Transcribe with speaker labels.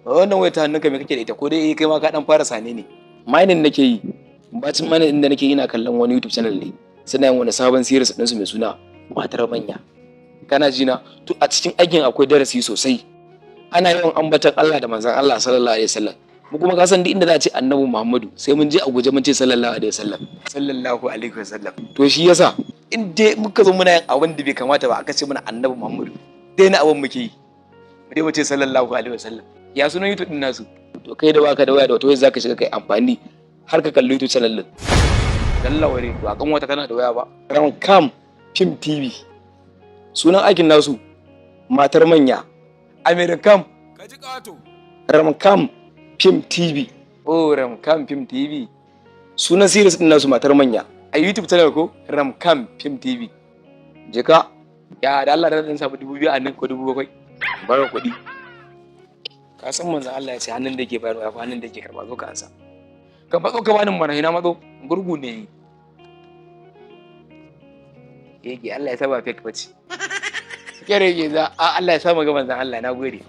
Speaker 1: wannan wayar ta hannunka me kake da ita ko dai kai ma ka dan fara sane ne? Mining nake yi. Bacin mining din da nake yi ina kallon wani YouTube channel ne. Suna yin wani sabon series din su mai suna matar manya. Kana ji na? To a cikin aikin akwai darasi sosai. Ana yawan ambaton Allah da manzon Allah sallallahu alaihi wasallam. Mu kuma ka san duk inda za a ce Annabi Muhammadu sai mun je a guje mun ce sallallahu alaihi wasallam. Sallallahu alaihi wasallam. To shi yasa in dai muka zo muna yin abin da bai kamata ba aka ce mana Annabi Muhammadu. Dai na abin muke yi. Mu dai mu ce sallallahu alaihi wasallam. Ya sunan YouTube din nasu. To kai da baka da waya da wata waya zaka shiga kai amfani har ka kalli YouTube channel din. Dallaware ba kan wata kana da waya ba. Ramcam Film TV. Sunan aikin nasu matar manya. Americam kaji kato. Ramcam Film TV. Oh, Ramcam Film TV. Sunan series din nasu matar manya. A YouTube channel ko Ramcam Film TV. Jika ya da Allah da dan samu 2000 a nan ko 7000. Bara kuɗi. Ka san manzon Allah ya ce hannun da yake bayarwa ya fi hannun da yake karɓa zo ka ansa. Ka fatso ka bani mana hina matso gurgu ne. Yake Allah ya saba fake bace. Kere yake za Allah ya sa mu ga manzon Allah na gode.